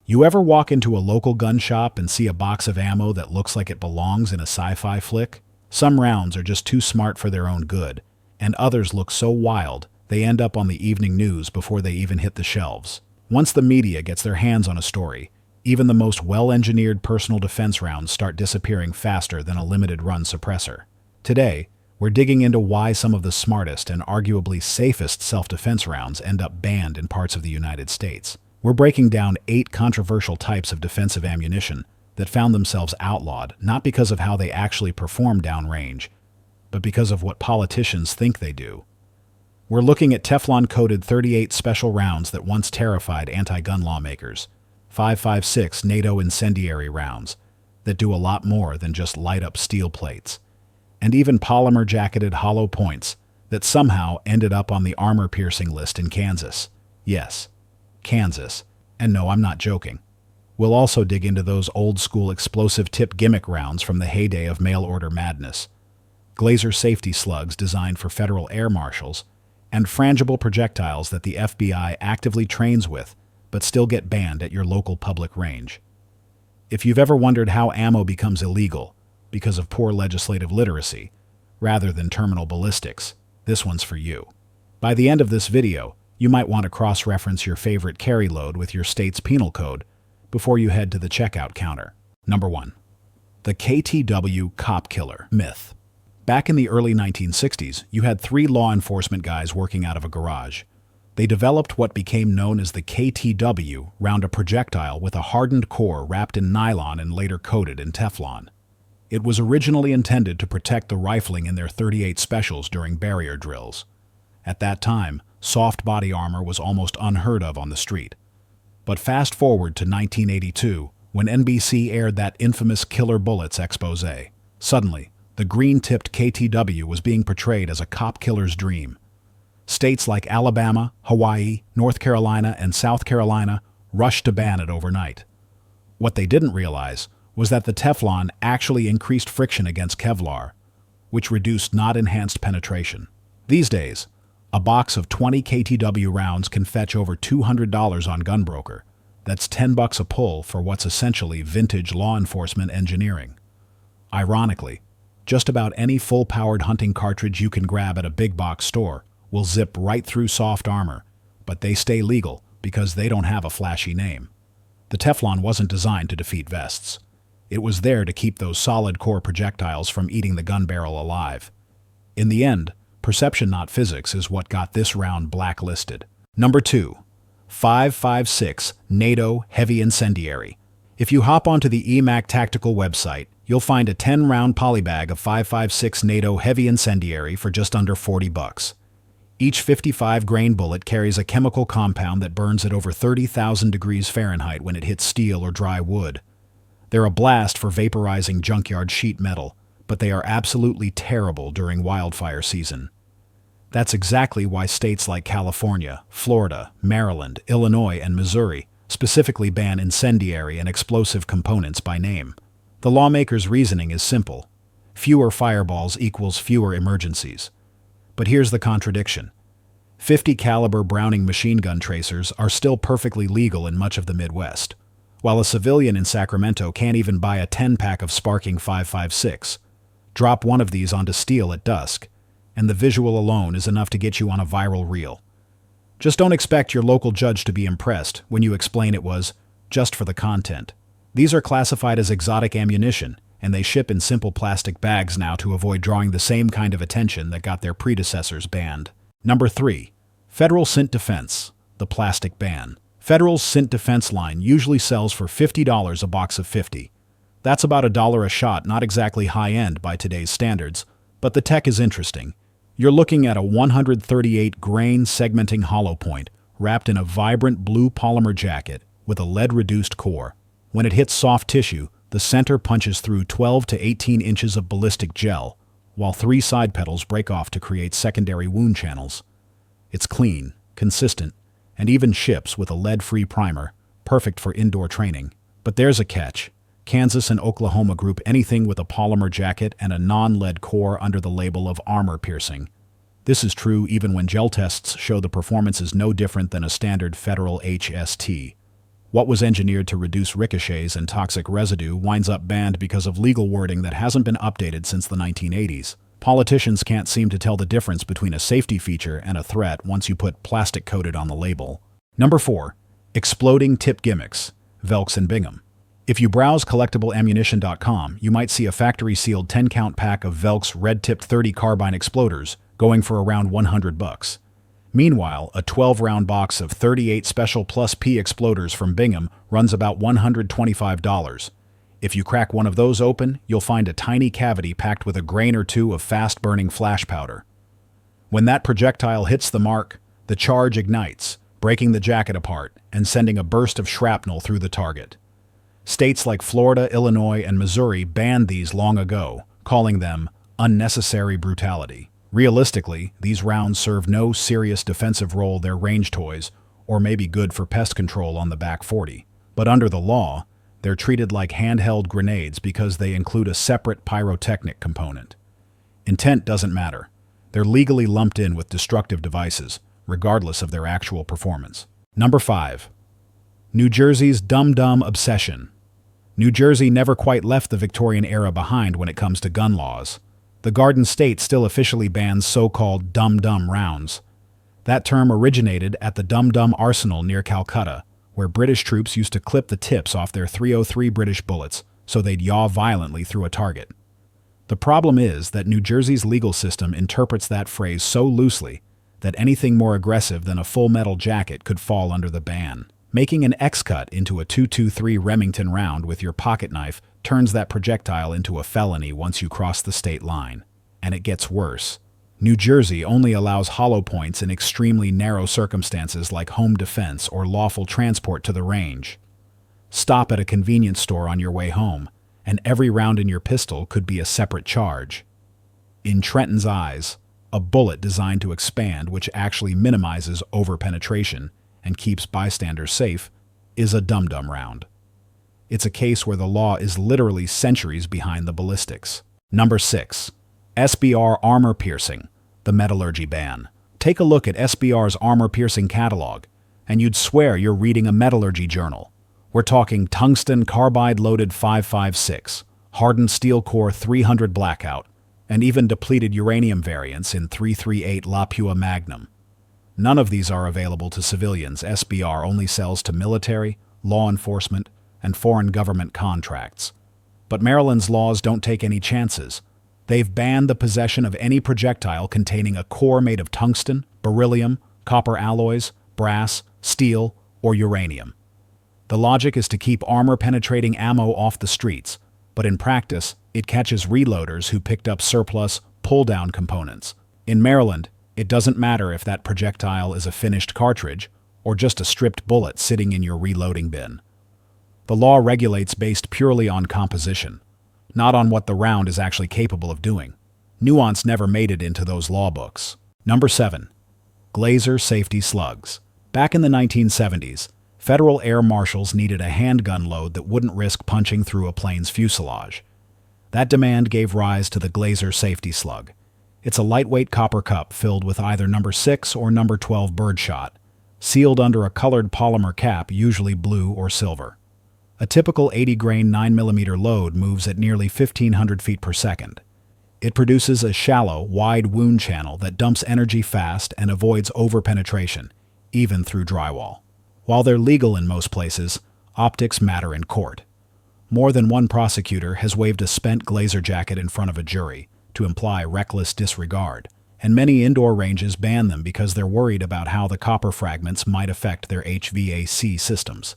You ever walk into a local gun shop and see a box of ammo that looks like it belongs in a sci-fi flick? Some rounds are just too smart for their own good, and others look so wild they end up on the evening news before they even hit the shelves. Once the media gets their hands on a story, even the most well-engineered personal defense rounds start disappearing faster than a limited-run suppressor. Today, we're digging into why some of the smartest and arguably safest self-defense rounds end up banned in parts of the United States. We're breaking down 8 controversial types of defensive ammunition that found themselves outlawed not because of how they actually perform downrange, but because of what politicians think they do. We're looking at Teflon-coated 38 special rounds that once terrified anti-gun lawmakers, 5.56 NATO incendiary rounds that do a lot more than just light up steel plates, and even polymer-jacketed hollow points that somehow ended up on the armor-piercing list in Kansas. Yes, Kansas. And no, I'm not joking. We'll also dig into those old-school explosive tip gimmick rounds from the heyday of mail-order madness, Glaser Safety Slugs designed for federal air marshals, and frangible projectiles that the FBI actively trains with but still get banned at your local public range. If you've ever wondered how ammo becomes illegal because of poor legislative literacy, rather than terminal ballistics, this one's for you. By the end of this video, you might want to cross-reference your favorite carry load with your state's penal code before you head to the checkout counter. Number 1. The KTW cop killer myth. Back in the early 1960s, you had 3 law enforcement guys working out of a garage. They developed what became known as the KTW round a projectile with a hardened core wrapped in nylon and later coated in Teflon. It was originally intended to protect the rifling in their 38 specials during barrier drills. At that time, soft body armor was almost unheard of on the street. But fast forward to 1982, when NBC aired that infamous Killer Bullets expose. Suddenly, the green-tipped KTW was being portrayed as a cop killer's dream. States like Alabama, Hawaii, North Carolina, and South Carolina rushed to ban it overnight. What they didn't realize was that the Teflon actually increased friction against Kevlar, which reduced not enhanced penetration. These days, a box of 20 KTW rounds can fetch over $200 on Gunbroker. That's $10 a pull for what's essentially vintage law enforcement engineering. Ironically, just about any full-powered hunting cartridge you can grab at a big box store will zip right through soft armor, but they stay legal because they don't have a flashy name. The Teflon wasn't designed to defeat vests. It was there to keep those solid core projectiles from eating the gun barrel alive. In the end, perception, not physics, is what got this round blacklisted. Number 2. 5.56 NATO Heavy Incendiary. If you hop onto the EMAC Tactical website, you'll find a 10-round polybag of 5.56 NATO Heavy Incendiary for just under $40. Each 55-grain bullet carries a chemical compound that burns at over 30,000 degrees Fahrenheit when it hits steel or dry wood. They're a blast for vaporizing junkyard sheet metal, but they are absolutely terrible during wildfire season. That's exactly why states like California, Florida, Maryland, Illinois, and Missouri specifically ban incendiary and explosive components by name. The lawmakers' reasoning is simple. Fewer fireballs equals fewer emergencies. But here's the contradiction. 50 caliber Browning machine gun tracers are still perfectly legal in much of the Midwest, while a civilian in Sacramento can't even buy a 10-pack of sparking 5.56. Drop one of these onto steel at dusk, and the visual alone is enough to get you on a viral reel. Just don't expect your local judge to be impressed when you explain it was just for the content. These are classified as exotic ammunition, and they ship in simple plastic bags now to avoid drawing the same kind of attention that got their predecessors banned. Number 3. Federal Syntech Defense, the plastic ban. Federal's Syntech Defense line usually sells for $50 a box of 50. That's about $1 a shot, not exactly high-end by today's standards, but the tech is interesting. You're looking at a 138-grain segmenting hollow point wrapped in a vibrant blue polymer jacket with a lead-reduced core. When it hits soft tissue, the center punches through 12 to 18 inches of ballistic gel, while 3 side petals break off to create secondary wound channels. It's clean, consistent, and even ships with a lead-free primer, perfect for indoor training. But there's a catch. Kansas and Oklahoma group anything with a polymer jacket and a non-lead core under the label of armor piercing. This is true even when gel tests show the performance is no different than a standard federal HST. What was engineered to reduce ricochets and toxic residue winds up banned because of legal wording that hasn't been updated since the 1980s. Politicians can't seem to tell the difference between a safety feature and a threat once you put plastic coated on the label. Number 4. Exploding tip gimmicks, Velks and Bingham. If you browse collectibleammunition.com, you might see a factory-sealed 10-count pack of Velks red-tipped .30 carbine exploders going for around $100. Meanwhile, a 12-round box of 38 Special Plus P exploders from Bingham runs about $125. If you crack one of those open, you'll find a tiny cavity packed with a grain or two of fast-burning flash powder. When that projectile hits the mark, the charge ignites, breaking the jacket apart and sending a burst of shrapnel through the target. States like Florida, Illinois, and Missouri banned these long ago, calling them unnecessary brutality. Realistically, these rounds serve no serious defensive role. They're range toys, or maybe good for pest control on the back 40. But under the law, they're treated like handheld grenades because they include a separate pyrotechnic component. Intent doesn't matter. They're legally lumped in with destructive devices, regardless of their actual performance. Number 5. New Jersey's DUM-DUM obsession. New Jersey never quite left the Victorian era behind when it comes to gun laws. The Garden State still officially bans so-called DUM-DUM rounds. That term originated at the DUM-DUM arsenal near Calcutta, where British troops used to clip the tips off their .303 British bullets so they'd yaw violently through a target. The problem is that New Jersey's legal system interprets that phrase so loosely that anything more aggressive than a full metal jacket could fall under the ban. Making an X-cut into a .223 Remington round with your pocket knife turns that projectile into a felony once you cross the state line. And it gets worse. New Jersey only allows hollow points in extremely narrow circumstances like home defense or lawful transport to the range. Stop at a convenience store on your way home, and every round in your pistol could be a separate charge. In Trenton's eyes, a bullet designed to expand, which actually minimizes overpenetration and keeps bystanders safe, is a DUM-DUM round. It's a case where the law is literally centuries behind the ballistics. Number 6. SBR armor piercing, the metallurgy ban. Take a look at SBR's armor piercing catalog, and you'd swear you're reading a metallurgy journal. We're talking tungsten carbide-loaded 5.56, hardened steel core 300 blackout, and even depleted uranium variants in 338 Lapua Magnum. None of these are available to civilians. SBR only sells to military, law enforcement, and foreign government contracts. But Maryland's laws don't take any chances. They've banned the possession of any projectile containing a core made of tungsten, beryllium, copper alloys, brass, steel, or uranium. The logic is to keep armor-penetrating ammo off the streets, but in practice, it catches reloaders who picked up surplus, pull-down components. In Maryland, it doesn't matter if that projectile is a finished cartridge or just a stripped bullet sitting in your reloading bin. The law regulates based purely on composition, not on what the round is actually capable of doing. Nuance never made it into those law books. Number 7. Glaser Safety Slugs. Back in the 1970s, federal air marshals needed a handgun load that wouldn't risk punching through a plane's fuselage. That demand gave rise to the Glaser Safety Slug. It's a lightweight copper cup filled with either number 6 or number 12 birdshot, sealed under a colored polymer cap, usually blue or silver. A typical 80-grain 9mm load moves at nearly 1,500 feet per second. It produces a shallow, wide wound channel that dumps energy fast and avoids overpenetration, even through drywall. While they're legal in most places, optics matter in court. More than one prosecutor has waved a spent Glaser jacket in front of a jury to imply reckless disregard, and many indoor ranges ban them because they're worried about how the copper fragments might affect their HVAC systems.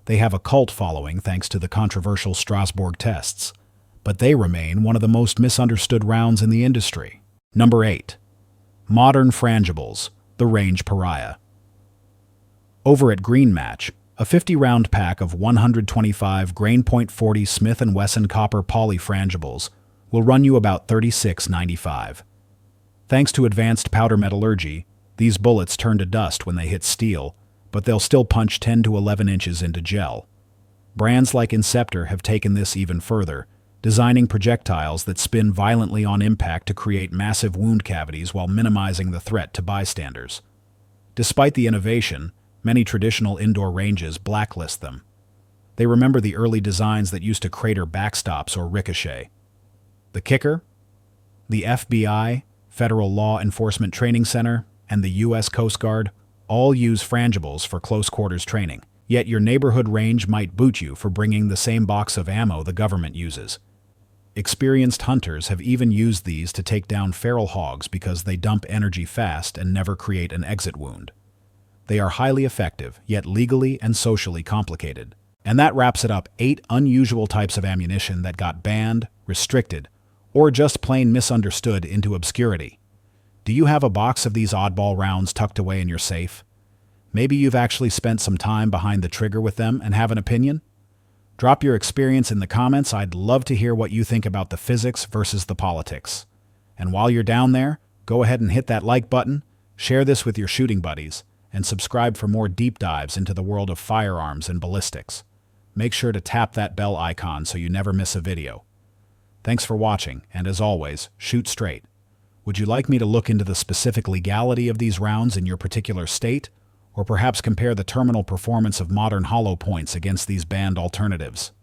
They have a cult following thanks to the controversial Strasbourg tests, but they remain one of the most misunderstood rounds in the industry. Number 8. Modern frangibles, the range pariah. Over at Green Match, a 50-round pack of 125 grain .40 Smith & Wesson copper poly frangibles will run you about $36.95. Thanks to advanced powder metallurgy, these bullets turn to dust when they hit steel, but they'll still punch 10 to 11 inches into gel. Brands like Inceptor have taken this even further, designing projectiles that spin violently on impact to create massive wound cavities while minimizing the threat to bystanders. Despite the innovation, Many traditional indoor ranges blacklist them. They remember the early designs that used to crater backstops or ricochet. The kicker? The FBI, Federal Law Enforcement Training Center, and the U.S. Coast Guard all use frangibles for close quarters training. Yet your neighborhood range might boot you for bringing the same box of ammo the government uses. Experienced hunters have even used these to take down feral hogs because they dump energy fast and never create an exit wound. They are highly effective, yet legally and socially complicated. And that wraps it up: 8 unusual types of ammunition that got banned, restricted, or just plain misunderstood into obscurity. Do you have a box of these oddball rounds tucked away in your safe? Maybe you've actually spent some time behind the trigger with them and have an opinion? Drop your experience in the comments. I'd love to hear what you think about the physics versus the politics. And while you're down there, go ahead and hit that like button, share this with your shooting buddies, and subscribe for more deep dives into the world of firearms and ballistics. Make sure to tap that bell icon so you never miss a video. Thanks for watching, and as always, shoot straight. Would you like me to look into the specific legality of these rounds in your particular state, or perhaps compare the terminal performance of modern hollow points against these banned alternatives?